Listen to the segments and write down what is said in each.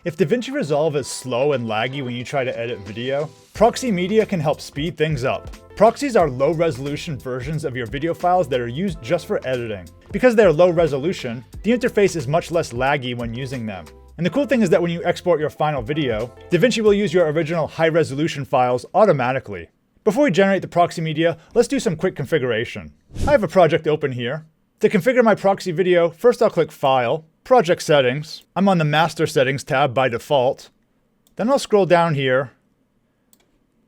If Davinci Resolve is slow and laggy when you try to edit video, Proxy Media can help speed things up. Proxies are low-resolution versions of your video files that are used just for editing. Because they are low resolution, the interface is much less laggy when using them. And the cool thing is that when you export your final video, Davinci will use your original high-resolution files automatically. Before we generate the proxy media, let's do some quick configuration. I have a project open here. To configure my proxy video, first I'll click File, Project Settings. I'm on the Master Settings tab by default. Then I'll scroll down here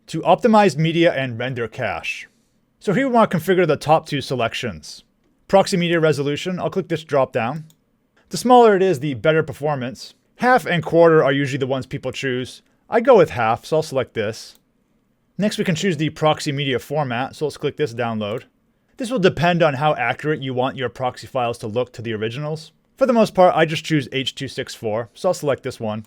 to Optimized Media and Render Cache. So here we want to configure the top two selections. Proxy Media Resolution, I'll click this drop down. The smaller it is, the better performance. Half and quarter are usually the ones people choose. I go with half, so I'll select this. Next we can choose the proxy media format, so let's click this download. This will depend on how accurate you want your proxy files to look to the originals. For the most part, I just choose H.264, so I'll select this one.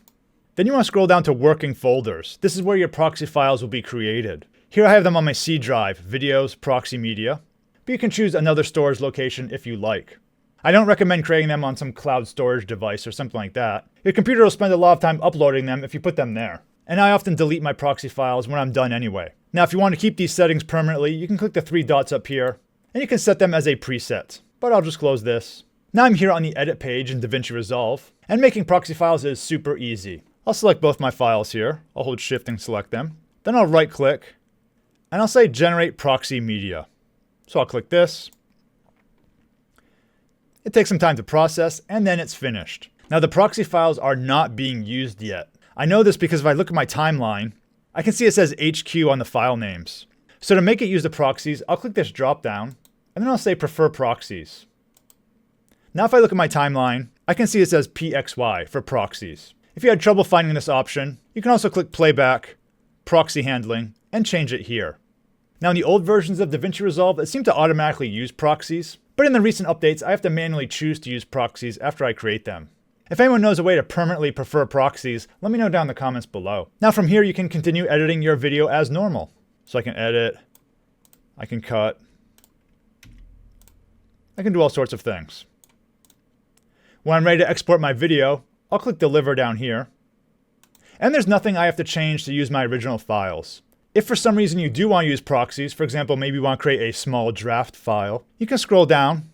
Then you want to scroll down to Working Folders. This is where your proxy files will be created. Here I have them on my C drive, Videos, Proxy Media. But you can choose another storage location if you like. I don't recommend creating them on some cloud storage device or something like that. Your computer will spend a lot of time uploading them if you put them there. And I often delete my proxy files when I'm done anyway. Now if you want to keep these settings permanently, you can click the three dots up here, and you can set them as a preset. But I'll just close this. Now I'm here on the edit page in Davinci Resolve, and making proxy files is super easy. I'll select both my files here. I'll hold Shift and select them. Then I'll right click, and I'll say Generate Proxy Media. So I'll click this. It takes some time to process, and then it's finished. Now the proxy files are not being used yet. I know this because if I look at my timeline, I can see it says HQ on the file names. So to make it use the proxies, I'll click this drop down, and then I'll say Prefer Proxies. Now if I look at my timeline, I can see it says PXY for proxies. If you had trouble finding this option, you can also click Playback, Proxy Handling, and change it here. Now in the old versions of Davinci Resolve, it seemed to automatically use proxies, but in the recent updates, I have to manually choose to use proxies after I create them. If anyone knows a way to permanently prefer proxies, let me know down in the comments below. Now from here, you can continue editing your video as normal. So I can edit, I can cut, I can do all sorts of things. When I'm ready to export my video, I'll click Deliver down here. And there's nothing I have to change to use my original files. If for some reason you do want to use proxies, for example, maybe you want to create a small draft file, you can scroll down,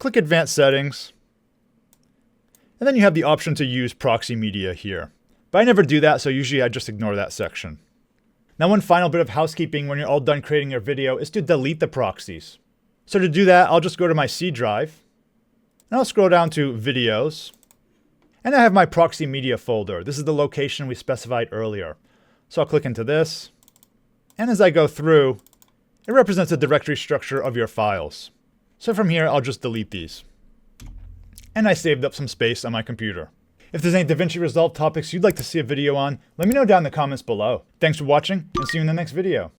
click Advanced Settings, and then you have the option to use proxy media here. But I never do that, so usually I just ignore that section. Now one final bit of housekeeping when you're all done creating your video is to delete the proxies. So to do that, I'll just go to my C drive, and I'll scroll down to Videos, and I have my proxy media folder. This is the location we specified earlier. So I'll click into this, and as I go through, it represents the directory structure of your files. So from here, I'll just delete these. And I saved up some space on my computer. If there's any Davinci Resolve topics you'd like to see a video on, let me know down in the comments below. Thanks for watching, and see you in the next video.